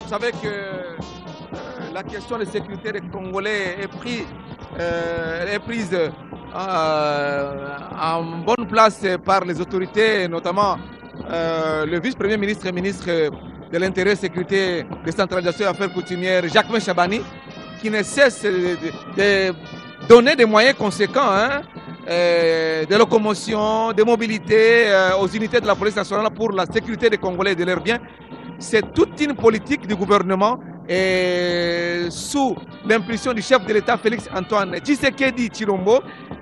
Vous savez que la question de sécurité des Congolais est prise en bonne place par les autorités, notamment le vice-premier ministre et ministre de l'Intérieur, Sécurité, Décentralisation et Affaires coutumières, Jacquemain Chabani, qui ne cesse de donner des moyens conséquents, de locomotion, de mobilité aux unités de la police nationale pour la sécurité des Congolais et de leurs biens. C'est toute une politique du gouvernement et sous l'impulsion du chef de l'État Félix Antoine Tshisekedi Tshilombo,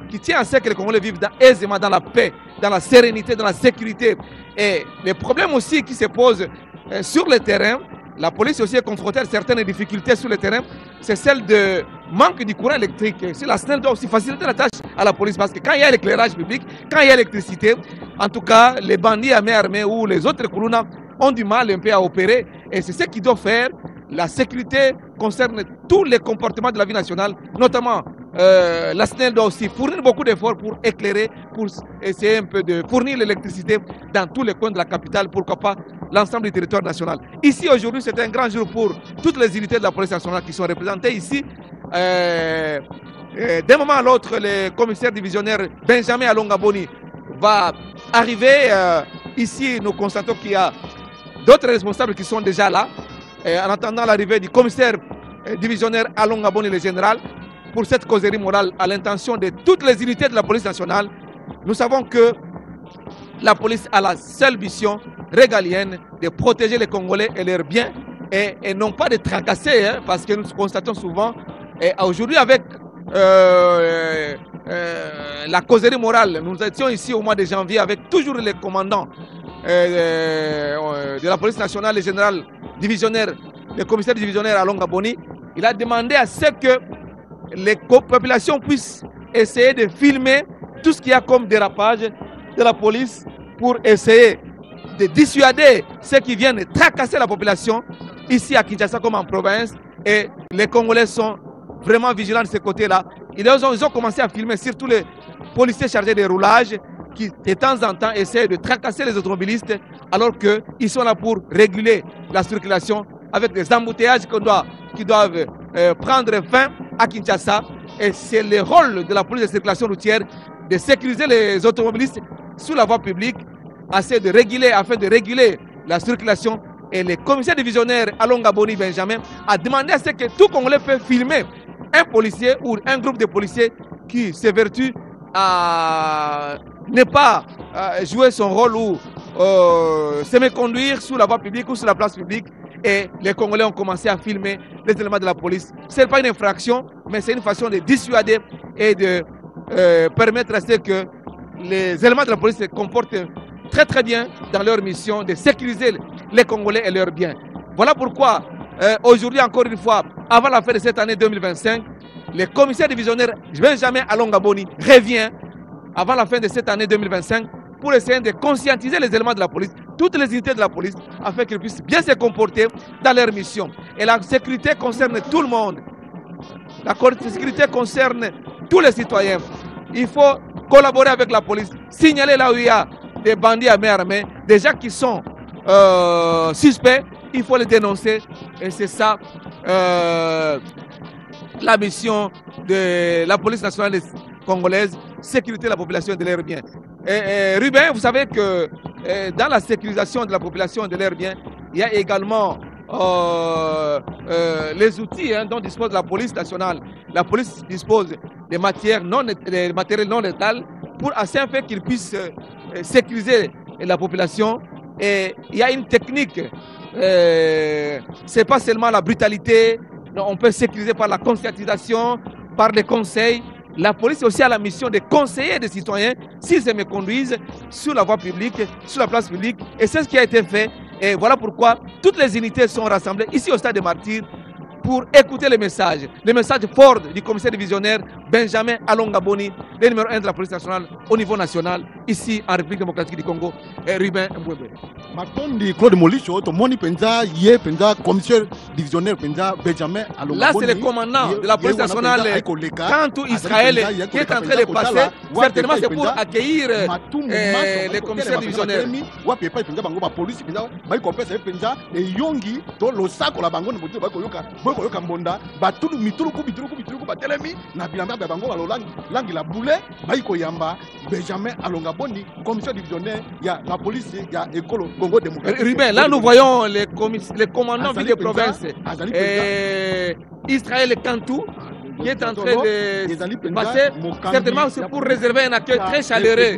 qui tient à ce que les Congolais vivent aisément dans la paix, dans la sérénité, dans la sécurité. Et les problèmes aussi qui se posent sur le terrain, la police aussi est confrontée à certaines difficultés sur le terrain, c'est celle de manque du courant électrique. La SNEL doit aussi faciliter la tâche à la police parce que quand il y a l'éclairage public, quand il y a l'électricité, en tout cas, les bandits à main armée ou les autres Koulouna ont du mal un peu à opérer. Et c'est ce qu'ils doivent faire. La sécurité concerne tous les comportements de la vie nationale, notamment la SNEL doit aussi fournir beaucoup d'efforts pour éclairer, pour essayer un peu de fournir l'électricité dans tous les coins de la capitale, pourquoi pas l'ensemble du territoire national. Ici aujourd'hui c'est un grand jour pour toutes les unités de la police nationale qui sont représentées ici. D'un moment à l'autre, le commissaire divisionnaire Benjamin Alongaboni va arriver. Ici nous constatons qu'il y a d'autres responsables qui sont déjà là. En attendant l'arrivée du commissaire divisionnaire Alongaboni, le général, pour cette causerie morale à l'intention de toutes les unités de la police nationale. Nous savons que la police a la seule mission régalienne de protéger les Congolais et leurs biens et non pas de tracasser, parce que nous constatons souvent, et aujourd'hui avec la causerie morale, nous étions ici au mois de janvier avec toujours les commandants de la police nationale, le général divisionnaire, le commissaire divisionnaire Alongaboni. Il a demandé à ce que les populations puissent essayer de filmer tout ce qu'il y a comme dérapage de la police pour essayer de dissuader ceux qui viennent tracasser la population ici à Kinshasa comme en province. Et les Congolais sont vraiment vigilants de ce côté-là. Ils ont commencé à filmer surtout les policiers chargés des roulages qui de temps en temps essaient de tracasser les automobilistes alors qu'ils sont là pour réguler la circulation avec des embouteillages qui doivent prendre fin à Kinshasa. Et c'est le rôle de la police de circulation routière de sécuriser les automobilistes sur la voie publique afin de réguler la circulation. Et le commissaire divisionnaire Alongaboni Benjamin a demandé à ce que tout Congolais peut filmer un policier ou un groupe de policiers qui s'évertue à ne pas jouer son rôle ou se méconduire sur la voie publique ou sur la place publique. Et les Congolais ont commencé à filmer les éléments de la police. Ce n'est pas une infraction, mais c'est une façon de dissuader et de permettre à ce que les éléments de la police se comportent très très bien dans leur mission de sécuriser les Congolais et leurs biens. Voilà pourquoi aujourd'hui encore une fois, avant la fin de cette année 2025, le commissaire divisionnaire Benjamin Alongaboni revient avant la fin de cette année 2025 pour essayer de conscientiser les éléments de la police, toutes les unités de la police, afin qu'ils puissent bien se comporter dans leur mission. Et la sécurité concerne tout le monde. La sécurité concerne tous les citoyens. Il faut collaborer avec la police, signaler là où il y a des bandits à main armée, des gens qui sont suspects, il faut les dénoncer. Et c'est ça la mission de la police nationale congolaise, sécurité de la population et de leurs biens. Ruben, vous savez que dans la sécurisation de la population et de leurs biens, il y a également les outils dont dispose la police nationale. La police dispose des matériels non létals afin qu'ils puissent sécuriser la population. Et il y a une technique, c'est pas seulement la brutalité, non, on peut sécuriser par la conscientisation, par les conseils. La police aussi a la mission de conseiller des citoyens s'ils se méconduisent sur la voie publique, sur la place publique. Et c'est ce qui a été fait. Et voilà pourquoi toutes les unités sont rassemblées ici au Stade des Martyrs pour écouter les messages forts du commissaire divisionnaire Benjamin Alongaboni, le numéro 1 de la police nationale au niveau national, ici en République démocratique du Congo, et Ruben Mbwebe. Matondi Claude Molicho, Tomoni Penza, Yé Penza, commissaire divisionnaire Benjamin Alonga. Là, c'est le commandant de la police nationale quand tout Israël qui est en train de passer. Certainement, c'est pour accueillir les commissaires divisionnaires. Benjamin Alonga Boni, commissaire divisionnaire, il y a la police, il y a l'école Congo démocratique. Ruben, là nous voyons les commandants de province. Israël Kantou, qui est en train de passer, certainement c'est pour réserver un accueil très chaleureux.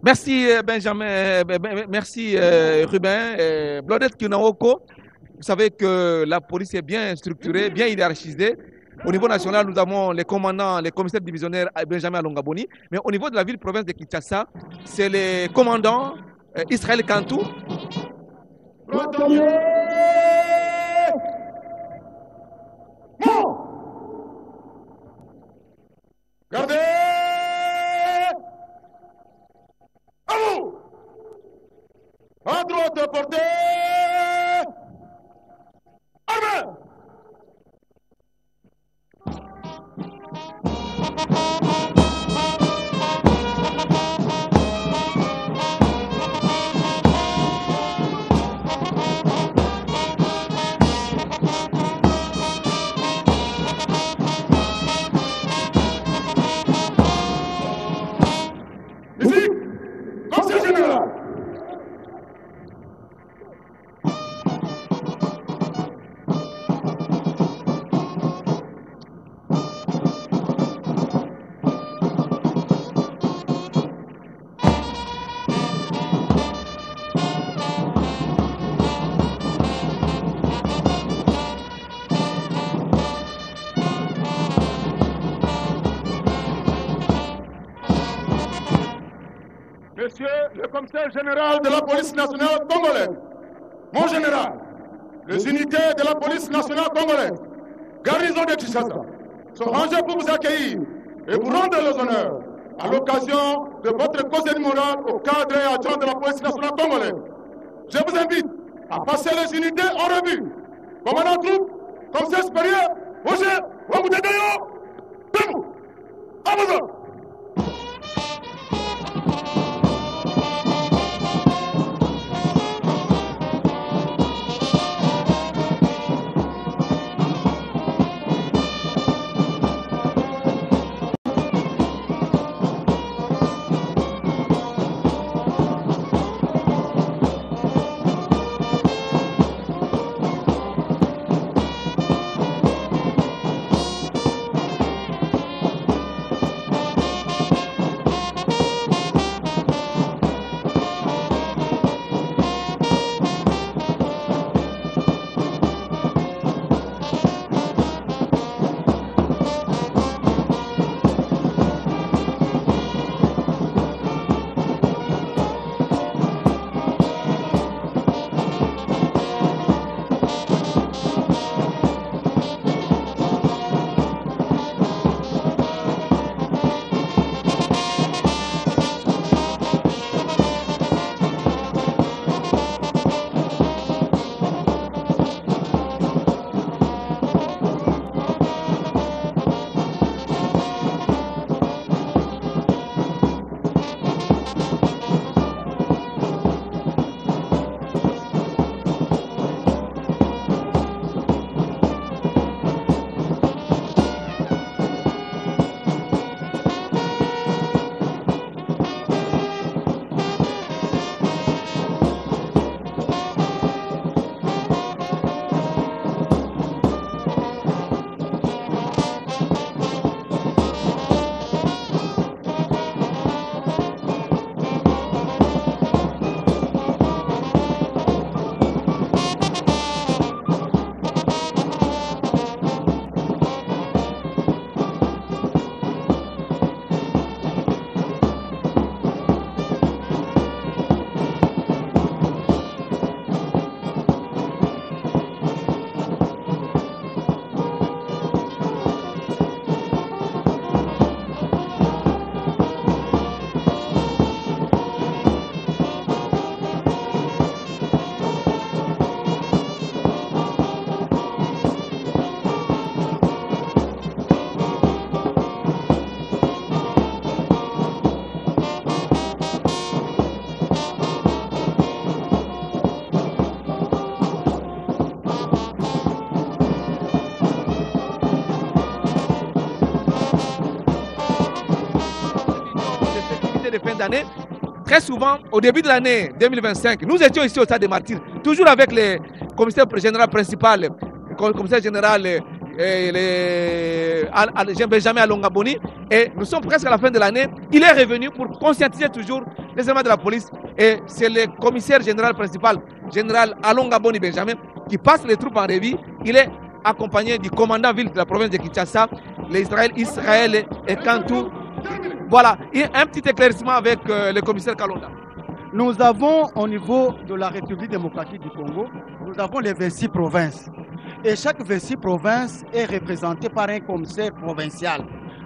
Merci Benjamin, merci Ruben. Blodette Kinaoko, vous savez que la police est bien structurée, bien hiérarchisée. Au niveau national, nous avons les commandants, les commissaires divisionnaires Benjamin Alonga Boni. Mais au niveau de la ville-province de Kinshasa, c'est les commandants Israël Kantou. Gardez! À vous! À droite, portez! Armée! Ici, conseil général. Monsieur le commissaire général de la police nationale congolaise, mon général, les unités de la police nationale congolaise, garnison de Kinshasa, sont rangées pour vous accueillir et vous rendre les honneurs à l'occasion de votre conseil moral au cadre et adjoint de la police nationale congolaise. Je vous invite à passer les unités en revue. Commandant troupe, commissaire supérieur, Roger, Wamoutegayo, debout, Amazon. d'année. Très souvent, au début de l'année 2025, nous étions ici au Stade des Martyrs, toujours avec le commissaire général principal, le commissaire général Benjamin Alonga Boni, et nous sommes presque à la fin de l'année. Il est revenu pour conscientiser toujours les éléments de la police, et c'est le commissaire général principal, général Alonga Boni Benjamin, qui passe les troupes en revue. Il est accompagné du commandant ville de la province de Kinshasa, Israël et Kantou. Voilà, et un petit éclaircissement avec le commissaire Kalonda. Nous avons au niveau de la République démocratique du Congo, nous avons les 26 provinces. Et chaque 26 provinces est représentée par un commissaire provincial.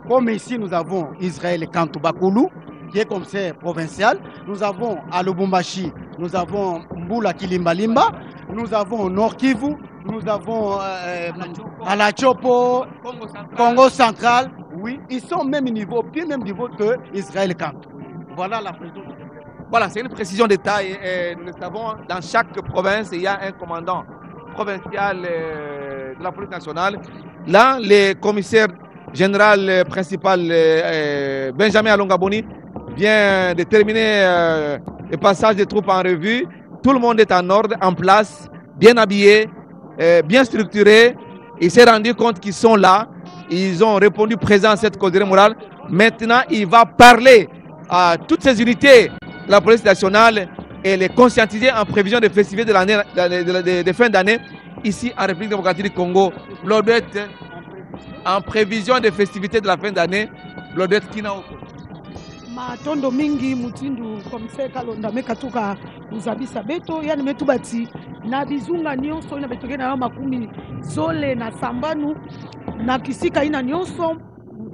Comme ici, nous avons Israël Kantou Bakoulou, qui est commissaire provincial. Nous avons à Lubumbashi, nous avons Mbula Kilimbalimba, nous avons Nord Kivu, nous avons à la Chopo, Congo central. Oui, ils sont au même niveau, bien même niveau que Israël Kantou. Voilà la précision. Voilà, c'est une précision de taille. Nous le savons, dans chaque province, il y a un commandant provincial de la police nationale. Là, le commissaire général principal Benjamin Alonga Boni vient de terminer le passage des troupes en revue. Tout le monde est en ordre, en place, bien habillé, bien structuré. Il s'est rendu compte qu'ils sont là. Ils ont répondu présent à cette causerie morale. Maintenant, il va parler à toutes ces unités de la police nationale et les conscientiser en prévision des festivités de l'année, de fin d'année, ici en République démocratique du Congo. Blodette, en prévision des festivités de la fin d'année, Blodette Kinaoko. Matondo mingi mutindu commissaire Kalonda mekatuka uzabisa beto yani metubati na bizunga nyonso ina betoke na makumi zole na sambanu na kisika ina nyonso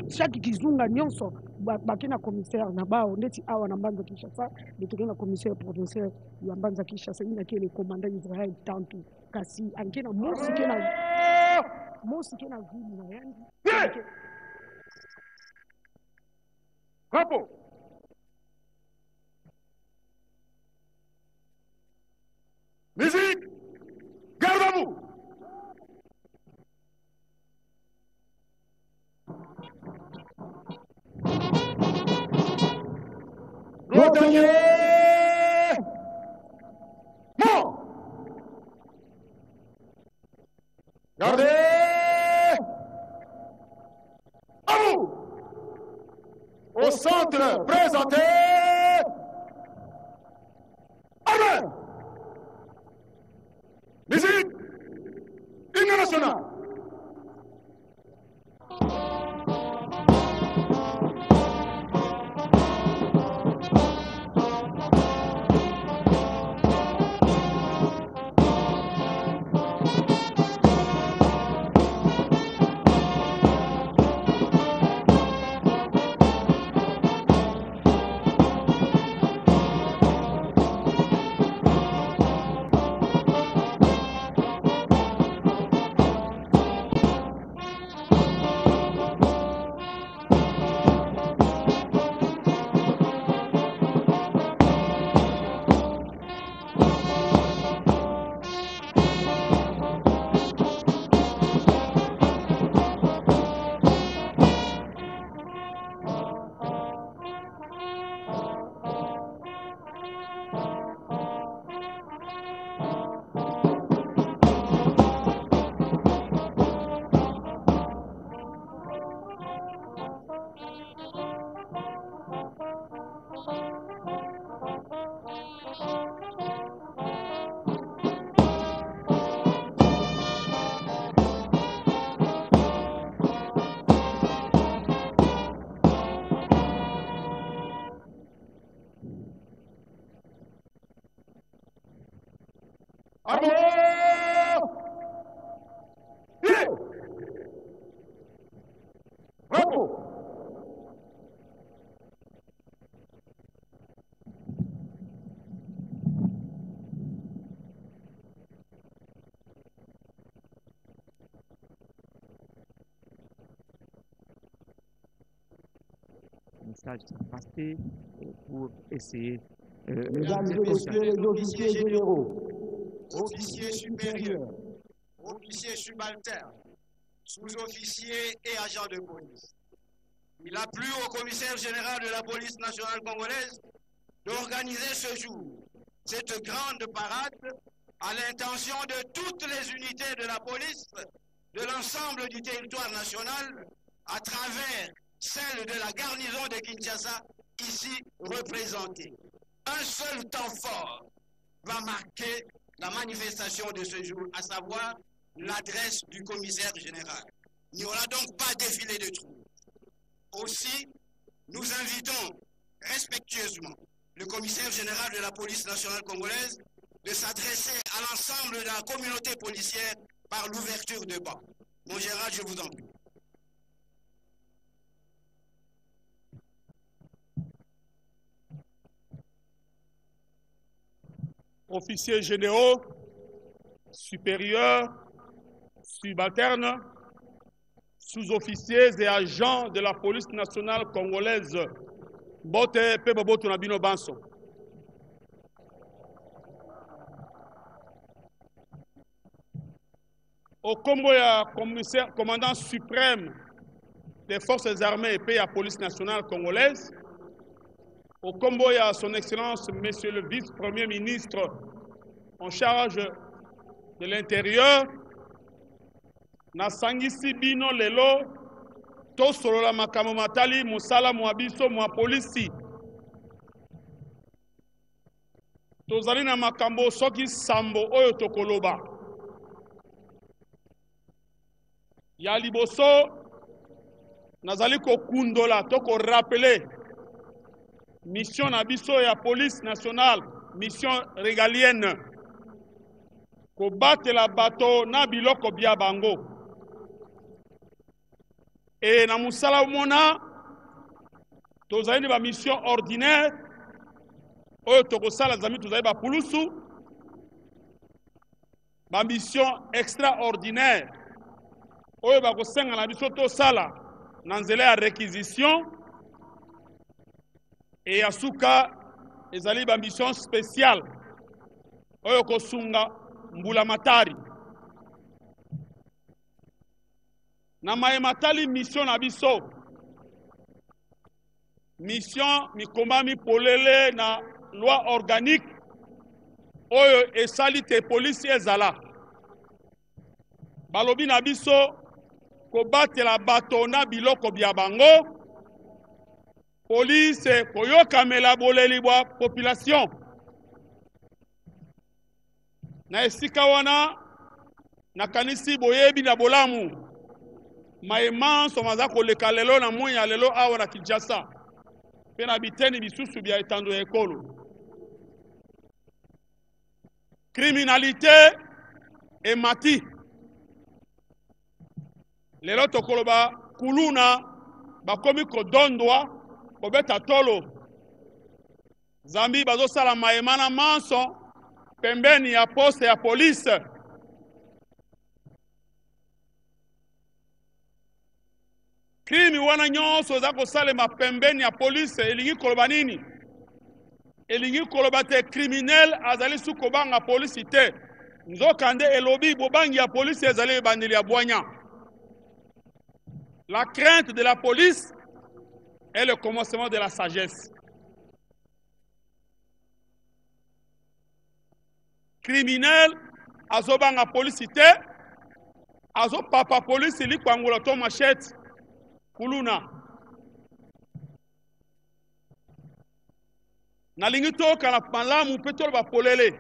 chaque kizunga nyonso bakina commissaire na bao ndeti awa na Mbanza Kinshasa betoke na commissaire provincial ya Mbanza Kinshasa ina kile commandant Israël tantu kasi ankena mosi kena vili na yani Rapo. Musique, garde à vous. Le dernier mort. Gardez à vous. Au centre présenté. Amen. Musique, hymne national. Message passé pour essayer. Mesdames et messieurs les officiers généraux, officiers supérieurs, officiers subalternes, sous-officiers et agents de police, Il a plu au commissaire général de la police nationale congolaise d'organiser ce jour cette grande parade à l'intention de toutes les unités de la police de l'ensemble du territoire national à travers celle de la garnison de Kinshasa ici représentée. Un seul temps fort va marquer la manifestation de ce jour, à savoir l'adresse du commissaire général. Il n'y aura donc pas défilé de troupes. Aussi, nous invitons respectueusement le commissaire général de la police nationale congolaise de s'adresser à l'ensemble de la communauté policière par l'ouverture de bancs. Mon général, je vous en prie. Officiers généraux, supérieurs, subalternes, sous-officiers et agents de la police nationale congolaise. Bote pe boboto na bino banso. Au combo ya commissaire, commandant suprême des forces armées et pays à police nationale congolaise, au combo ya son excellence monsieur le vice-premier ministre en charge de l'intérieur, na sangisi bino lelo to solola makambo matali musala mwa biso mwa polisi. Tozali na makambo soki sambo oyo tokoloba. Ya liboso nazali kokundola to ko rappeler mission na biso ya police nationale, mission régalienne, ko batela bato na biloko bia bango. Et na musala mona tozali ba mission ordinaire oyo tokosala zami tozali ba pulusu, ba mission extraordinaire oyo bakosenga na biso tosala na nzela ya réquisition, et ya suka ezali ba mission spéciale oyo kosunga mbula matari. Na matali mission na biso, mission mikomami polele na loi organique oyo esali te police ezala. Balobi na biso kobatela bato na biloko bya bango, police koyokamela boleli bwa population. Na esika wana nakanisi boyebi na bolamu maïman somaza koleka lelo na moya lelo awa na Kinshasa pe na biteni bisusu bya etando ya ekolo. Criminalité et mati lelo tokoloba kuluna bakomi kodondwa kobeta tolo. Zambi bazosala maïman na manso pembeni ya poste ya police. Krimi wana nyonso za kosalema pembeni ya police elingi koloba nini? Elingi koloba te criminel azali su kobanga police te. Nzokande elobi bobangi ya police ezali bandeli ya bwanya. La crainte de la police est le commencement de la sagesse. Criminel azobanga police te, azo papa police li kwangola to machette. Kuluna nalingi toka na malamu petolo ba polele.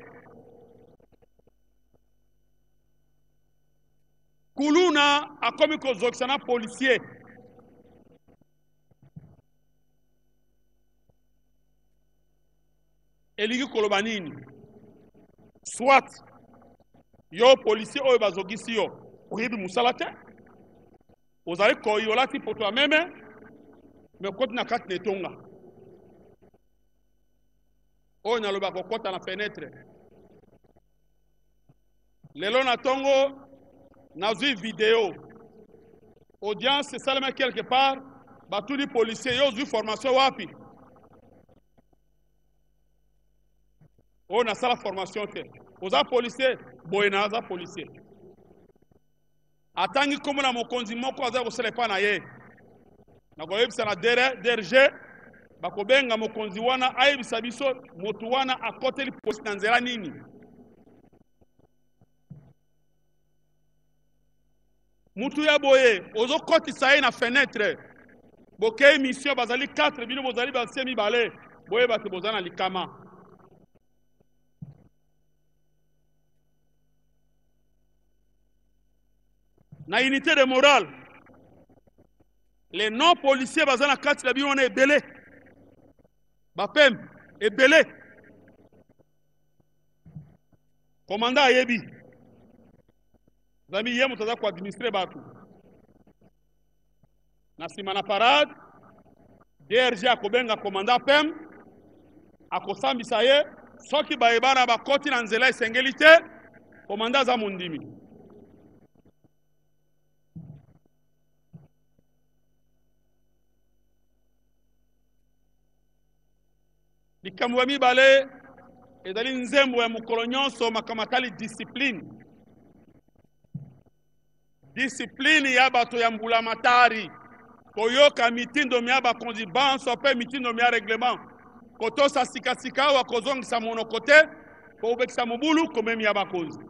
Kuluna akomi kozokisana policier. Elingi koloba nini? Soit yo policier oyo bazogisi yo oyebi musala te, ozali koyola ti poto meme me koti na kati netonga oyo naloba kokota na fenêtre. Lelo na tongo nazwi vidéo audience salama quelque part batuli policier yo zwi formation wapi oyo nasala formation te oza policier boye naza policier atangi komona mokonzi moko aza kosala epa na ye nakoyebisa na DRG bakobenga mokonzi wana ayebisa biso motu wana akoteli polisi na nzela nini. Mutu ya boye ozokotisa ye na fenêtre bokei mission bazali 4 bino bozali base mibale boye bato bozana likama. Na unité de morale les non-policiers bazana kati la bino wana ebele bapem ebele commandant ayebi zami ye mutaza ko administrer batu na sima na parade DRG akobenga commandant pem akosambisa ye soki bayebana bakoti na nzela esengeli te commandant za mundimi. Likambo ya mibale ezali nzembo ya mokolo nyonso makamatali discipline. Discipline ya bato ya mbula matari koyoka mitindo mya bakonzi banso pe mitindo mya reglement kotosa sikasika wa kozongisa monokote ko ubekisa mobulu komemi ya bakonzi.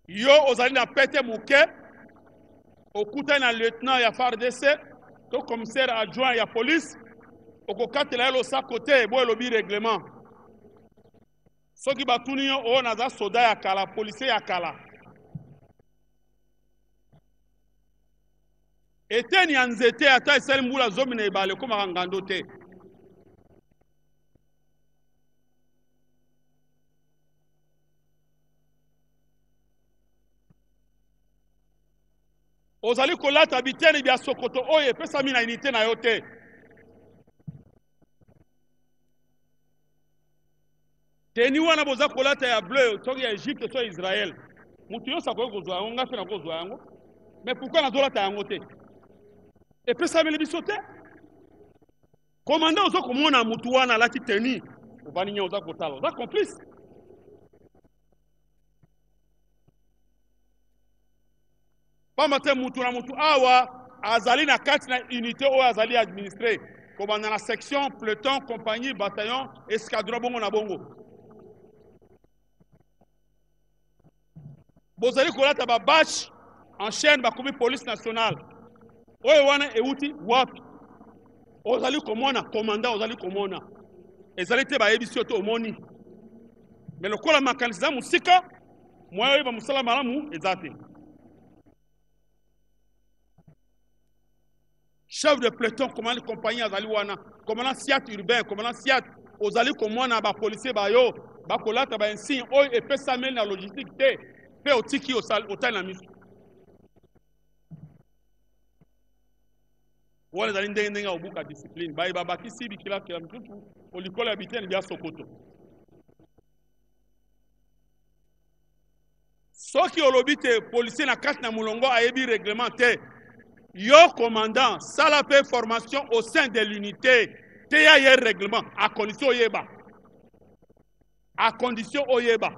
Yo ozali na pete muke okuta na lieutenant ya FARDC to commissaire adjoint ya police okokatela lo sa côté bo elobi règlement soki batuni yo o naza soda ya kala policier ya kala eteni ya nzete ata esali mbula zomi na ebale komaka ngando te. Ozali kolata biteni bya sokoto oyo epesami na unité na yo te. Teni wana boza kolata ya bleu toki ya Egypte to Israël mutu yo sakoyo kozwa yango ngafe na kozwa yango mais pourquoi nazolata yango te epesami biso te. Commandant ozo komona mutu wana alati teni obani nya oza kotala oza complice. Pamate mutu na mutu awa azali na kati na unité oyo azali administré komanda na section, peloton, compagnie, bataillon, escadron bongo na bongo. Bozali kolata ba batch en chaîne bakomi police nationale oyo wana euti wapi ozali komona commandant ozali komona ezali te bayebisi yo to omoni mais lokola makanisi musika moyo oyo bamusala malamu eza te. Chef de peloton, commandant compagnie azali wana, commandant siat urbain, commandant siat ozali komona ba policier ba yo, ba kolata ba insigne oyo epesa mel na logistique te, pe otiki otal na misu. Wale zali ndenge obuka discipline, ba iba bakisi bikila kila mtutu, olikola ya biteni bya sokoto. Soki olobite policier na kati na mulongo ayebi règlement te. Yo commandant, ça la fait formation au sein de l'unité. Teya ye règlement à condition oyeba. À condition oyeba.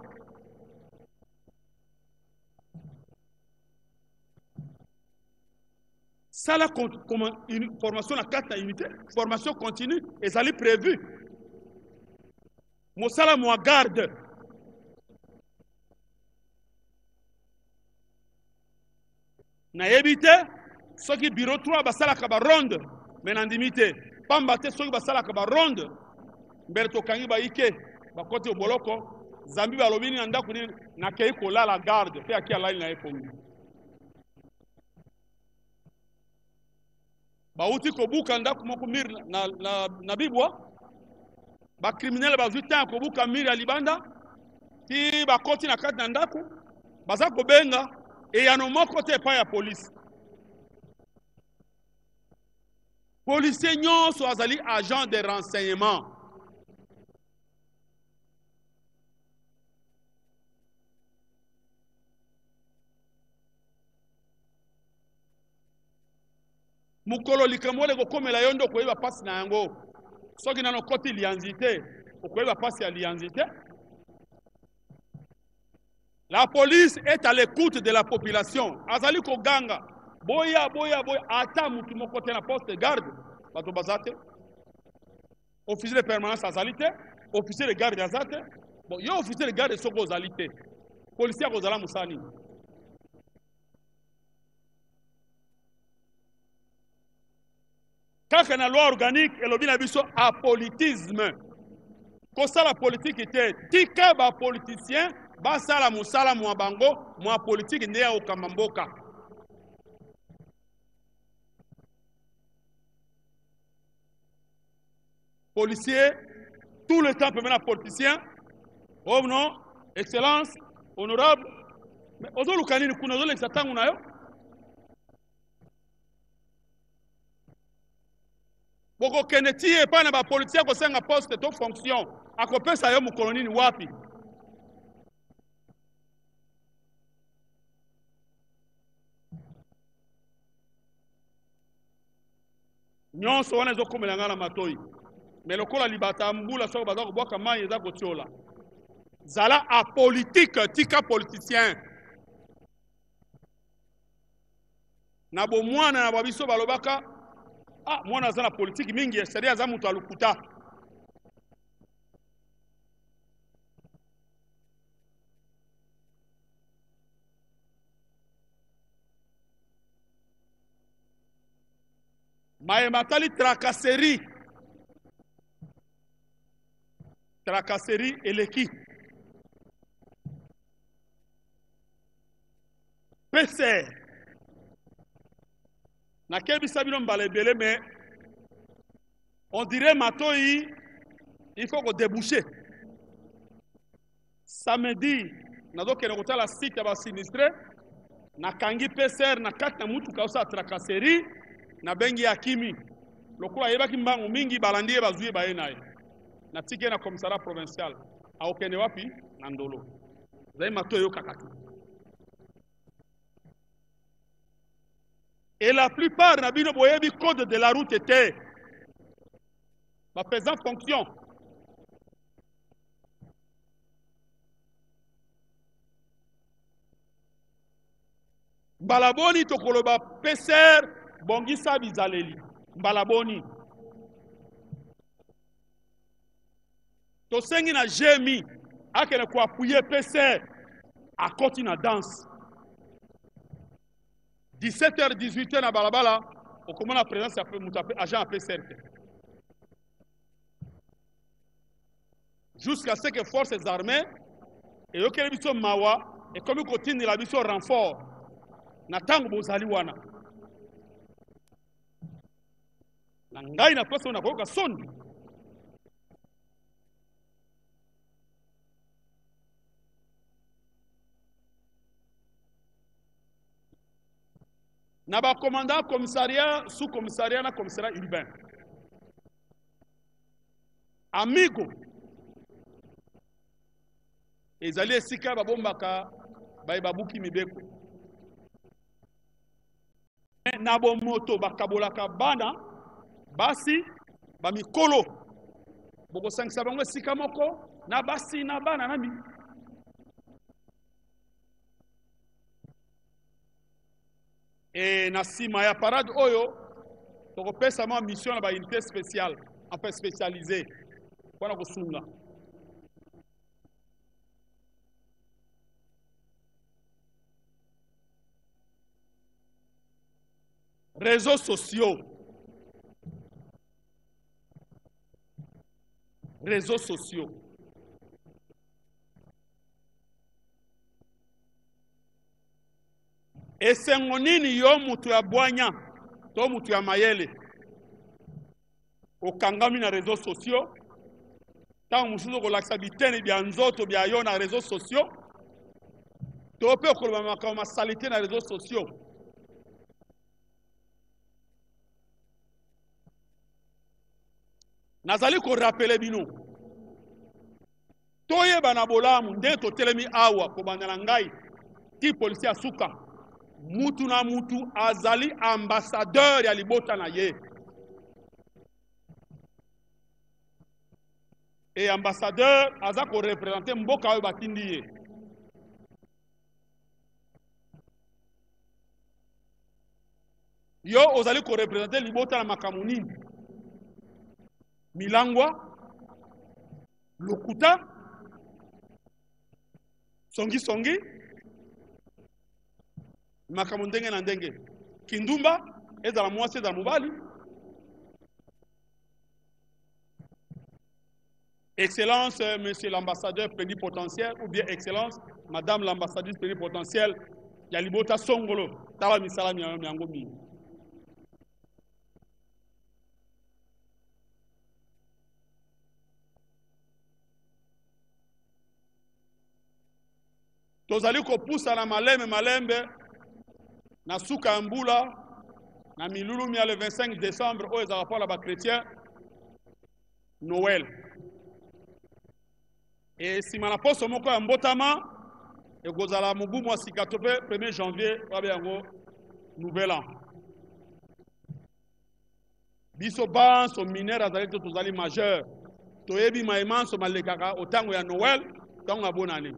Ça la une formation à 4 unités, formation continue et ça est prévu. Mosala moi garde. Na évité soki bureau 3 basala ka ba ronde menandimite pamba te soki basala ka ba ronde mbere to kangi ba ike ba kote oboloko zambi ba lobini na ndaku ni na kei kola la garde pe akia la na efongi ba uti ko buka ndaku moko mir na bibwa ba criminel ba zuta ko buka mir ya libanda ti ba koti na kati na ndaku baza ko benga e ya no moko te pa ya police. Policiers nyonso azali agent de renseignement. Mukolo likambo le kokomela yondo koyeba pasi na yango. Soki nano koti lianzité, okoyeba pasi ya lianzité. La police est à l'écoute de la population. Azali Koganga, boya, ata mutu moko te na poste de garde, bato bazate. Officier de permanence azalité, officier de garde azate. Bon, yo officier de garde soko azalité. Policier kozala musani. Kaka na loi organique elobi na biso apolitisme. Kosa la politique était tika ba politicien basala musala mwa bango mwa politique nde ya okamamboka. Policier tout le temps peut mener politicien. Oh non, excellence, honorable. Mais ozolu kanini kuna ozolu exatangu na yo. Boko keneti e pa na ba politicien ko senga poste to fonction. Akopesa yo mukolonini wapi? Nyonso wana ezokomela nga na matoi. Mais lokola libata mbula soko baza kobwaka mai eza kotiola. Zala apolitique, tika politicien. Na bo mwana na babiso balobaka, ah, mwana aza na politique mingi, c'est-à-dire aza mutu alukuta. Mayematali tracasserie. Tracasserie eleki. PC. Na kebi sabino mbalebele, mais on dirait matoi, il faut qu'on débouche. Samedi, na doke na kota la site ba sinistre, na kangi PCR na kati na mutu kausa tracasserie, na bengi akimi. Lokola yebaki mbangu mingi balandie bazuye baye naye. Na tike na commissariat provincial. Aokende wapi? Na Ndolo. Zai matoi yo kakatu. Et la plupart n'abino boyebi code de la route était ma faisant fonction. Mbalaboni tokoloba PCR bongisa bizaleli. Mbalaboni. Tosengi na GMI akene ko appuyer PCR à côté na danse. 17h, 18h na balabala, on commence la présence agent à PCR. Jusqu'à ce que les forces armées, et eux qui ont mawa, et comme ils continuent la mission renfort, n'attendent pas bozali wana. Nangai na place on a koka son. Naba commandant commissariat, sous-commissariat, na commissariat urbain. Amigo. Ezali esika babombaka babuki mibeko. Nabo moto bakabolaka bana basi bamikolo. Boko sangisa bango esika moko na basi na bana nami. Et na sima ya parade oyo tokopesa ma mission na ba unité spéciale, enfin spécialisée pour kosunga. Réseaux sociaux. Réseaux sociaux. Esengo nini yo mutu ya bwanya to mutu ya mayele okangami na réseaux sociaux tango mususu kolakisa bitene bya nzoto bya yo na réseaux sociaux to pe okoloba makambo masalite na réseaux sociaux. Nazali ko rappeler bino toyeba na bolamu nde totelemi awa kobanda na ngai ti policier asuka mutu na mutu azali ambassadeur ya libota na ye. Et ambassadeur aza ko représenter mboka oyo batindi ye. yo ozali ko représenter libota na makamuni milangwa lokuta songi makambo ndenge na ndenge kindumba ezala mwasi ezala mobali. Excellence, monsieur l'ambassadeur plénipotentiaire, ou bien Excellence, madame l'ambassadrice plénipotentiaire, Yalibota Songolo, Tala Misala Miangomi. Tozali ko poussa na malembe, na suka mbula, na milulu mia le 25 décembre, au ezara la ba chrétien, Noël. Et si ma poste moko ya mbotama et gozala mubu mwa sikatope 1er janvier wabe yango nouvel an. Biso ban so mineur azali to tozali majeur. Toyebi maiman so malekaka otango ya Noël tango abonane.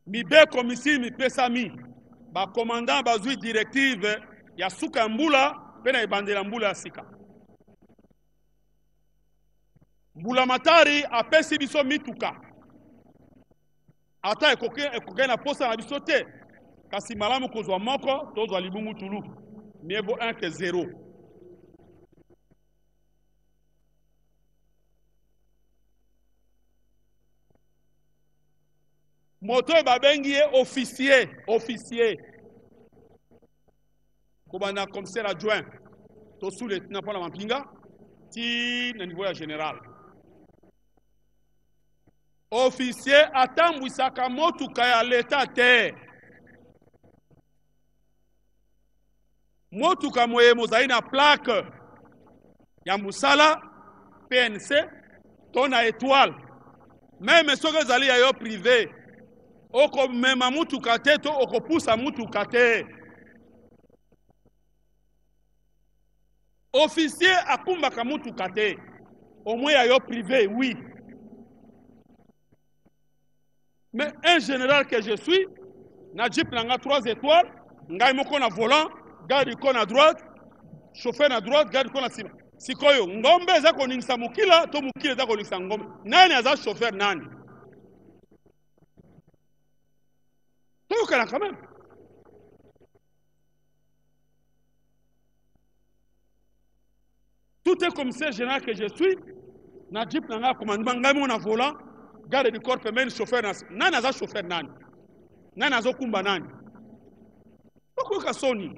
Mi be komisi mi pesami ba commandant bazui directive ya suka mbula pena ibandela mbula ya sika. Mbula matari apesi biso mituka. Ata ekoke na posa na biso te. Kasi malamu kozwa moko, tozwa libungu tulu. Miebo 1 ke 0. Moto babengi ye officier. Kobana commissaire adjoint. To sous le lieutenant pour la mampinga. Ti na niveau ya général. Officier atambwisaka motuka ya leta te. Motuka moye mozali na plaque ya musala PNC to na étoile. Même soki ezali ya yo privé, okomema mutuka te to okopusa mutuka te. Officier akumbaka mutuka te. Au moins ya yo privé, oui. Mais un général que je suis, na jeep nanga 3 étoiles, ngai moko na volant, garde ko na droite, chauffeur na droite, garde ko na sima. Sikoyo, ngombe za ko ningisa mukila, to mukila za ko ningisa ngombe. Nani aza chauffeur nani? To kana quand même. Tout est commissaire général que je suis, na jeep nanga commandement ngai moko na volant, garde du corps femelle chauffeur nani aza chauffeur nani azo kumba nani okoka soni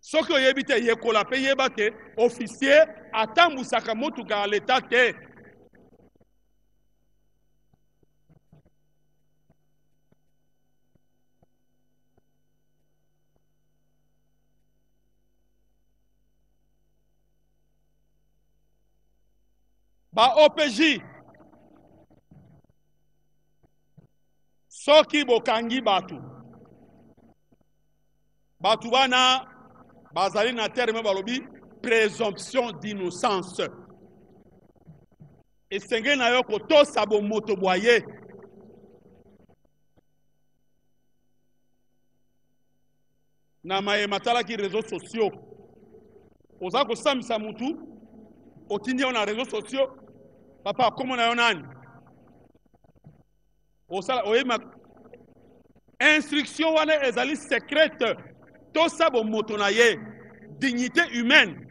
soki oyebi te yekola pe yeba te officier atambusaka motuka ya leta te. Ba OPJ soki bokangi batu bana bazali na terme balobi présomption d'innocence. Esenge na yo kotosa bo moto boye. Na maye matala ki réseaux sociaux. Oza ko samisa mutu otindi on na réseaux sociaux. Papa comment na yo nani? Instruction wana ezali secrète. Tout ça bon motonaye dignité humaine.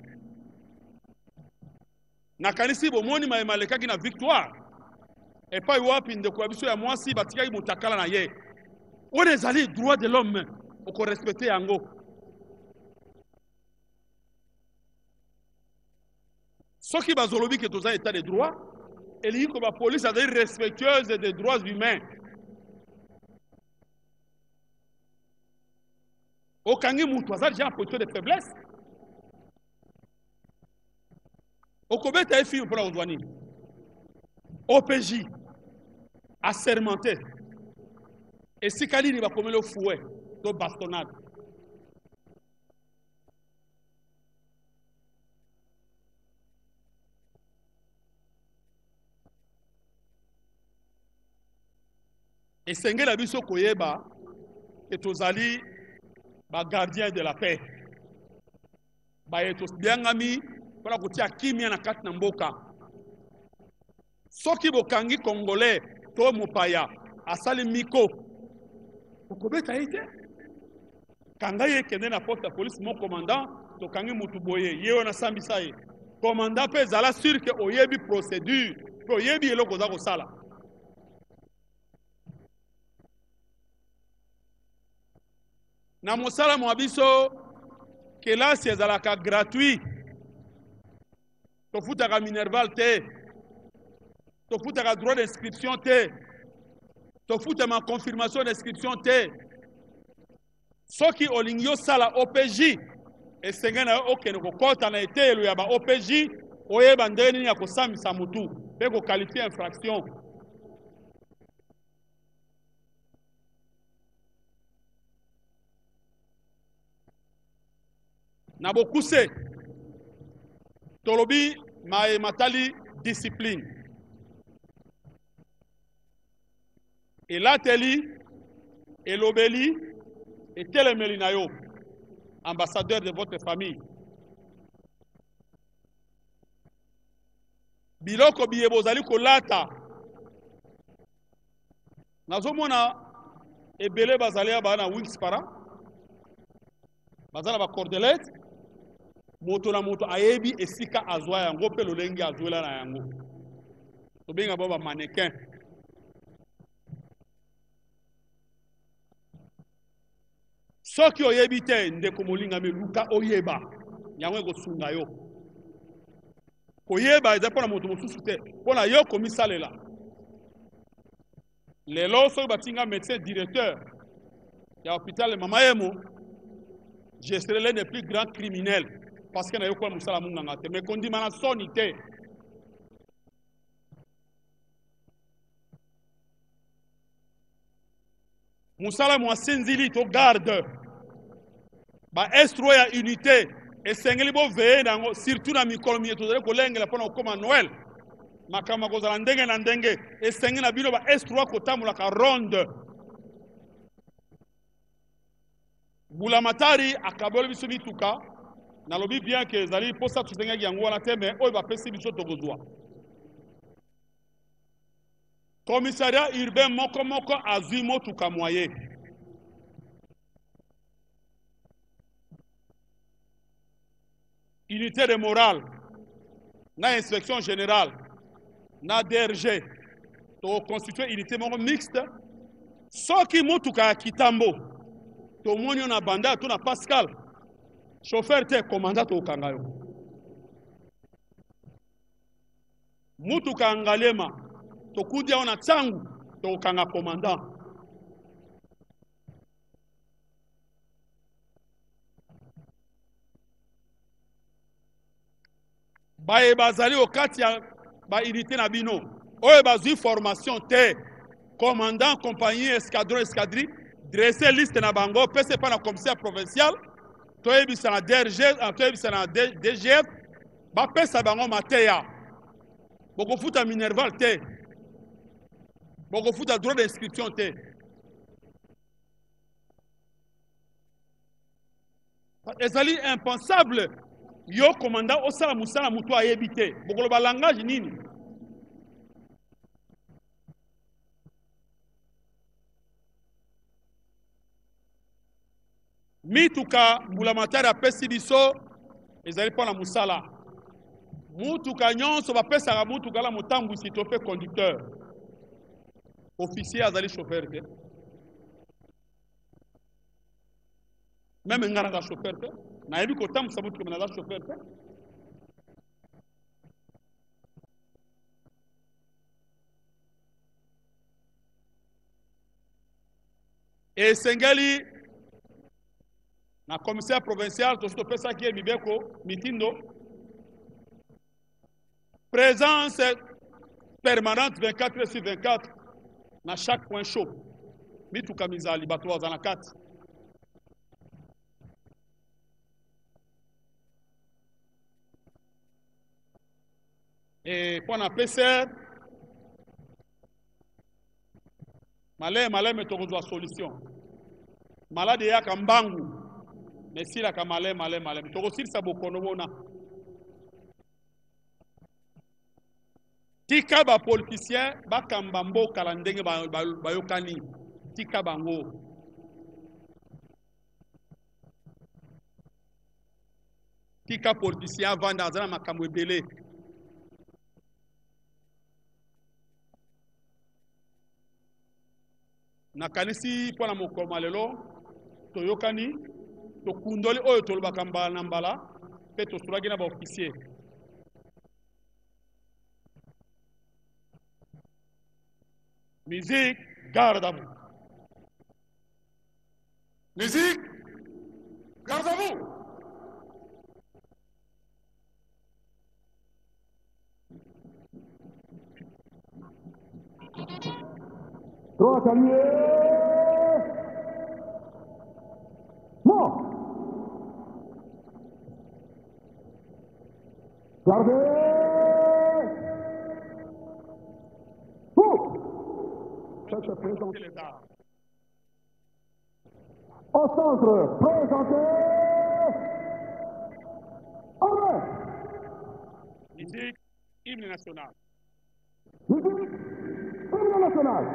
Na kanisi bo moni ma maleka ki na victoire. Et pas wapi ndeko biso ya mwasi batika ki mutakala na ye. On ezali droit de l'homme oko respecter yango. Soki bazolobi ke toza état de droit, et li ko ba police a respectueuse des droits humains. Okangi mutu azali déjà en position de faiblesse. Okobeta efi pour la ozwani. OPJ assermenté. Et si Kali va comme le fouet, de bastonnade. Et Sengela biso koyeba que tozali ba gardien de la paix. Ba yeto biangami para kotia kimia na kati na mboka. Soki bokangi congolais to mopaya asali miko. Okobeta ite. Kanga ye kende na poste ya police mon commandant to kangi mutu boye ye na sambisa ye. Commandant pe zala sûr que oyebi procédure, que oyebi eloko za kosala. Na mosala mwabiso kelasi ezalaka gratuit. Tofutaka minerval te. Tofutaka droit d'inscription te. Tofutaka confirmation d'inscription te. Soki olingi osala OPJ esenge na okende kokota na etelo ya ba OPJ oyeba ndenge nini ya kosambisa mutu mpe koqualifie infraction. Na bokuse tolobi matali discipline elateli elobeli etelemeli na yo ambassadeur de votre famille biloko biye bozali kolata nazomona ebele bazali ya bana wings para bazala ba cordelette moto na moto ayebi esika azwa yango pe lolenge azwela na yango tobenga bo ba mannequin. Soki oyebi te ndeko molinga me luka oyeba yango ekosunga yo koyeba eza mpona moto mosusu te mpona yo komisalela lelo soki batinga médecin directeur ya hôpital Mama Yemo je serai l'un des plus grands criminels parce que na yo kwa musala munganga te mais kondima na soni te. Musala mwasinzili to garde ba estro ya unité esengeli bo veye nango surtout na mikolo mieto tozali kolengela mpona kokoma Noël makama kozala ndenge na ndenge esengi na bino ba estro kotambolaka ronde. Bulamatari akaboli biso mituka nalobi bien que ezali mposa tosengaki yango wana te mais oyo bapesi biso tokozwa. Commissariat urbain moko azwi motuka moye. Unité de morale, na inspection générale, na DRG, to constitue unité moko mixte. Soki motuka ya kitambo, to moni na banda to na Pascal, chauffeur te commandant to kangayo. Motuka ngalema tokudia ona tsangu tokanga commandant. Baye bazali okati ya ba unité na bino oye bazui formation te commandant compagnie escadron escadrille dresser liste na bango pese pa na commissaire provincial toyebisa na DRG toyebisa na DGF ba pesa bango mateya bokofuta minerval te bokofuta droit d'inscription te. Ezali impensable yo commandant osala musala mutu ayebi te bokoloba langage nini. Mituka mbulamatari apesi biso ezali mpona musala mutuka nyonso bapesaka mutuka la motambusi to pe conducteur officier azali chauffeur te même nga naza chauffeur te nayebi kotambusa mutuka me naza chauffeur te. Esengeli na commissaire provincial tosi topesaki ye mibeko mitindo présence permanente 24 heures sur 24 na chaque point chaud mituka mizali bato baza na kati. Et mpona PCR maleme tokozwa solution malade ya kambangu mais si la kamale malem to aussi ça bokono bona tika ba politicien ba kambambo kala ndenge ba yokani tika bango tika politicien vanda za makambo ebele nakanisi mpona mokoma lelo toyokani tokundoli oyo tolobaka mbala na mbala mpe tosolaki na baofficier musique garde à vous Musique, garde à vous. Droit allié. Non. Gardez. Cherche présenter les arts. Au centre, présentez. Ordre. Musique, hymne national. Musique, hymne national.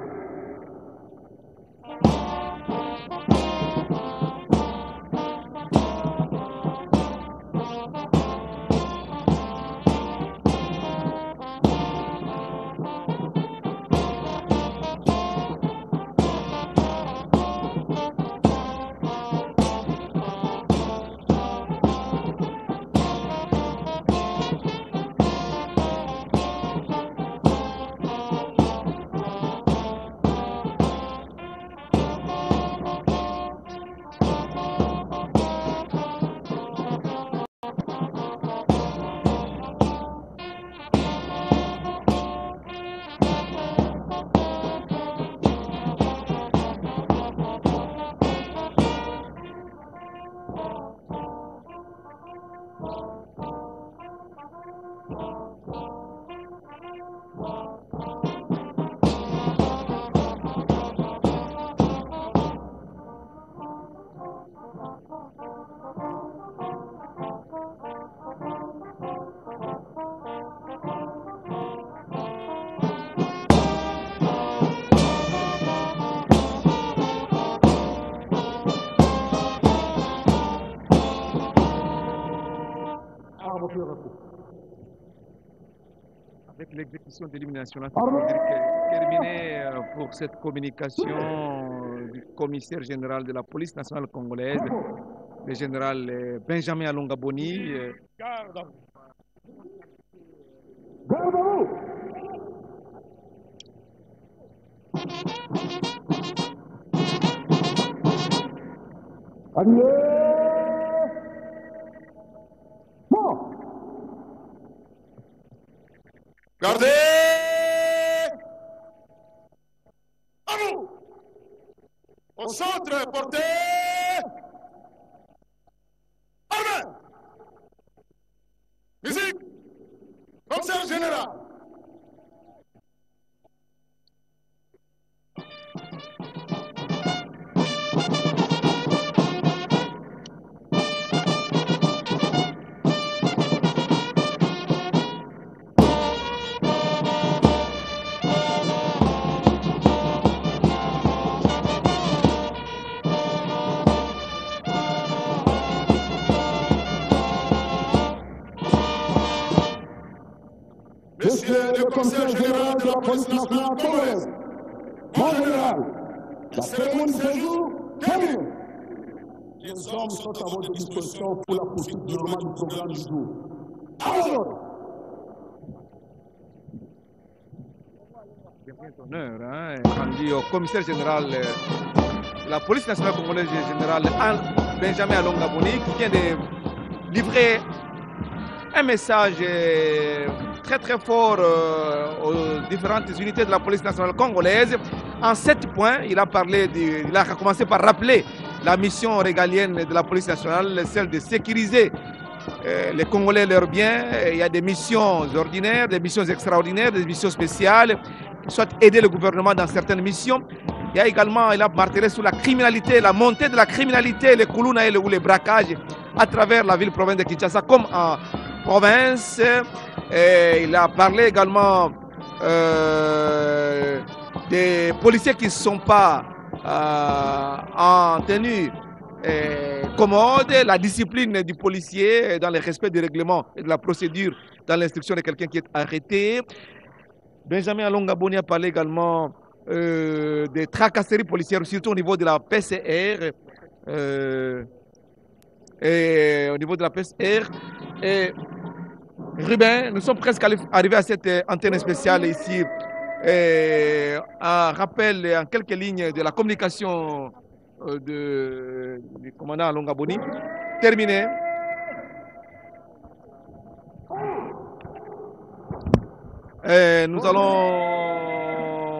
Avec l'exécution de l'hymne national, terminé pour cette communication du commissaire général de la police nationale congolaise, le général Benjamin Alonga Boni. Garde à vous. Garde à vous. Allié. Non. Gardez. À vous. Au centre, portez. Armée. Musique. Commissaire général. Monsieur le commissaire général de la police nationale congolaise, mon général, la cérémonie de séjour terminée. Les hommes sont à votre disposition pour la poursuite normale du programme du jour. À vos ordres. Honneur, hein, rendu au commissaire général de la police nationale congolaise, général Benjamin Alonga Boni, qui vient de livrer un message très très fort aux différentes unités de la police nationale congolaise. En 7 points, il a commencé par rappeler la mission régalienne de la police nationale, celle de sécuriser les Congolais leurs biens. Il y a des missions ordinaires, des missions extraordinaires, des missions spéciales, soit aider le gouvernement dans certaines missions. Il a martelé sur la criminalité, la montée de la criminalité, les Kuluna ou les braquages à travers la ville-province de Kinshasa, comme en province. Et il a parlé également des policiers qui ne sont pas en tenue commode, la discipline du policier dans le respect des règlements et de la procédure dans l'instruction de quelqu'un qui est arrêté. Benjamin Alonga Boni a parlé également des tracasseries policières, surtout au niveau de la PCR. Et au niveau de la PCR. Et Ruben, nous sommes presque arrivés à cette antenne spéciale ici. Un rappel en quelques lignes de la communication du commandant Alonga Boni. Terminé.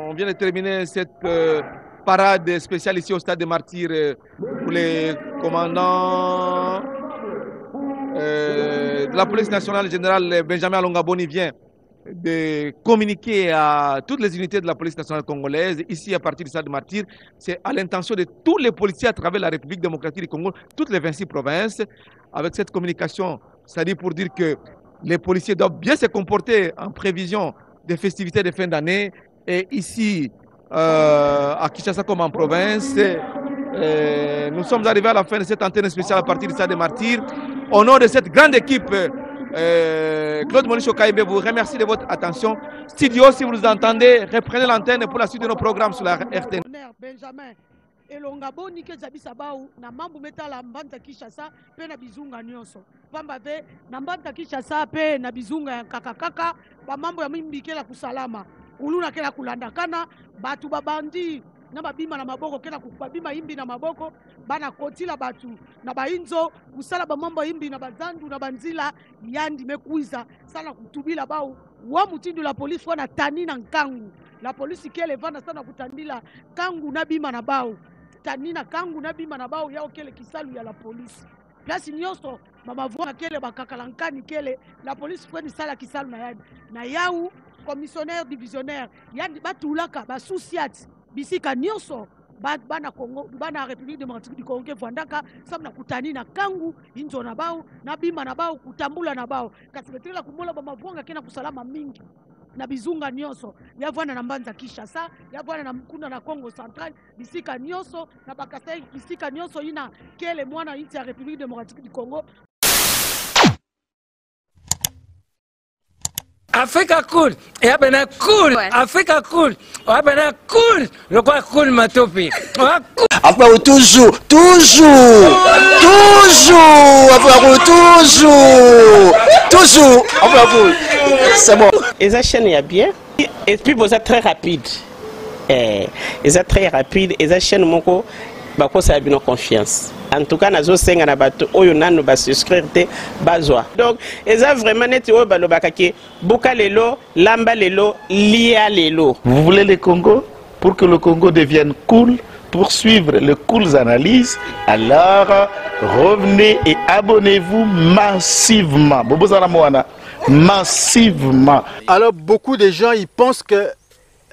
On vient de terminer cette parade spéciale ici au stade des Martyrs pour les commandants de la police nationale. Le général Benjamin Alonga Boni vient de communiquer à toutes les unités de la police nationale congolaise ici à partir du stade des Martyrs. C'est à l'intention de tous les policiers à travers la République démocratique du Congo, toutes les 26 provinces. Avec cette communication, c'est-à-dire pour dire que les policiers doivent bien se comporter en prévision des festivités de fin d'année. Et ici, à Kinshasa comme en province, nous sommes arrivés à la fin de cette antenne spéciale à partir du stade des Martyrs. Au nom de cette grande équipe, Claude Monicho Kaïbe vous remercie de votre attention. Studio, si vous nous entendez, reprenez l'antenne pour la suite de nos programmes sur la RTN. Benjamin Elonga Boni ke zabisa bau na mambu metala mbanta Kinshasa pe na bizunga nyonso pamba ve na mbanta Kinshasa pe na bizunga kakakaka ba mambo ya mimbikela kusalama kuluna kela kulandakana batu babandi na babima na maboko kela kubabima imbi na maboko bana kotila batu na bainzo kusala ba mambo imbi na bazandu na banzila yandi mekuiza sana kutubila bau wa mutindu la polisi wana tani na nkangu la polisi kele vana sana kutandila kangu na bima na bau tanina kangu na bima na bao yao kele kisalu ya la polisi place nyonso mama voa kele bakakalankani kele la polisi fweni sala kisalu na yadi na yau commissionnaire divisionnaire yandi batulaka basusiati bisika nyonso bana Congo bana République démocratique du Congo vandaka samna kutani na kangu inzo na bao na bima na bao kutambula na bao kasiketela kumola bamavonga kena kusalama mingi na bizunga nyonso yavana na mbanza Kinshasa yavana na mkunda na Congo Central bisika nyonso na bakasai bisika nyonso ina kele mwana inti ya République démocratique du Congo. Africa cool, et abena cool, Africa cool, abena cool, le quoi cool matopi. Après toujours, c'est bon. Et ça chaîne est bien, et puis vous êtes très rapide. Et ça très rapide, et ça chaîne mon co, bako ça a bien confiance. En tout cas, nazo senga na bato oyo nanu ba souscrire te bazwa. Donc, eza vraiment neti oyo balobaka ke buka lelo, lamba lelo, lia lelo. Vous voulez le Congo pour que le Congo devienne cool, pour suivre les cools analyses, alors revenez et abonnez-vous massivement. Bobozana Moana, massivement. Alors beaucoup de gens ils pensent que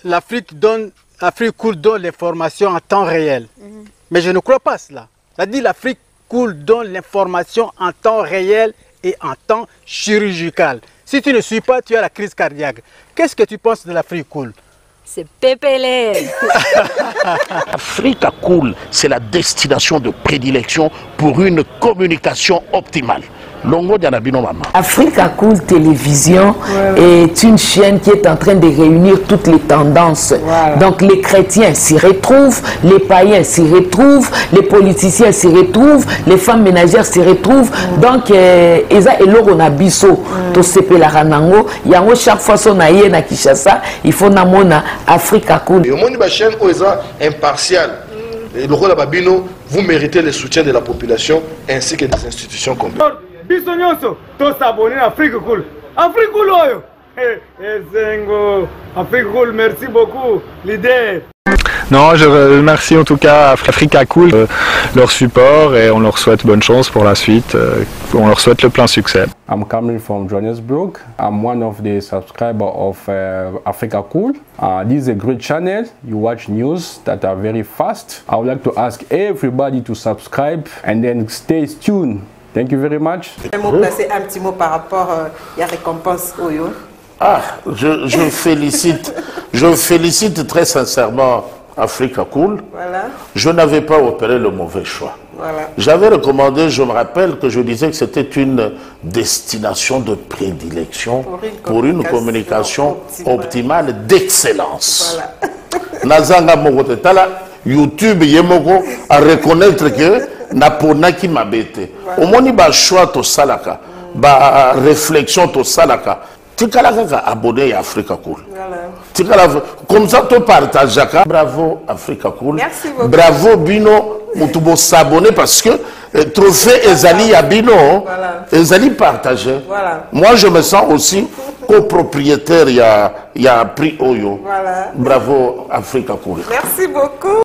l'Afrique cool donne l'information en temps réel. Mais je ne crois pas cela. C'est-à-dire l'Afrique cool donne l'information en temps réel et en temps chirurgical. Si tu ne suis pas, tu as la crise cardiaque. Qu'est-ce que tu penses de l'Afrique cool? C'est pépélé. Africa Cool, c'est la destination de prédilection pour une communication optimale. Longo Dianabino Mama. Africa Cool Télévision est une chaîne qui est en train de réunir toutes les tendances. Donc les chrétiens s'y retrouvent, les païens s'y retrouvent, les politiciens s'y retrouvent, les femmes ménagères s'y retrouvent. Donc Eza Eloro Nabiso, to sepe la ranango, yango chaque fois son aïe na Kinshasa, il faut namona Africa Cool. Et au monde de la chaîne Oeza impartial. Et le rôle de Babino, vous méritez le soutien de la population ainsi que des institutions complètes. Bisognoso, tous s'abonner à Africa Cool. Africa Cool, Zengo. Africa Cool, merci beaucoup, leader. Non, je remercie en tout cas Africa Cool, leur support, et on leur souhaite bonne chance pour la suite. On leur souhaite le plein succès. I'm coming from Johannesburg. I'm one of the subscribers of Africa Cool. This is a great channel. You watch news that are very fast. I would like to ask everybody to subscribe and then stay tuned. Thank you very much. Placer un petit mot par rapport à la récompense Oyo. Ah, je félicite très sincèrement Africa Cool. Voilà. Je n'avais pas opéré le mauvais choix. Voilà. J'avais recommandé, je me rappelle que je disais que c'était une destination de prédilection pour une communication optimale d'excellence. Nazanga Mogotala, YouTube Yemoko a reconnaître que Naponaki Mabete. Au moins, il y a un choix to salaka, ba réflexion to salaka. Tu as abonné à Africa Cool. Comme ça, tu partages. Bravo Africa Cool. Merci beaucoup. Bravo Bino. Mutubo s'abonner parce que trophée Ezali à Bino, Ezali partagé. Voilà. Moi, je me sens aussi copropriétaire. Il y a un prix Oyo. Voilà. Bravo Africa Cool. Merci beaucoup.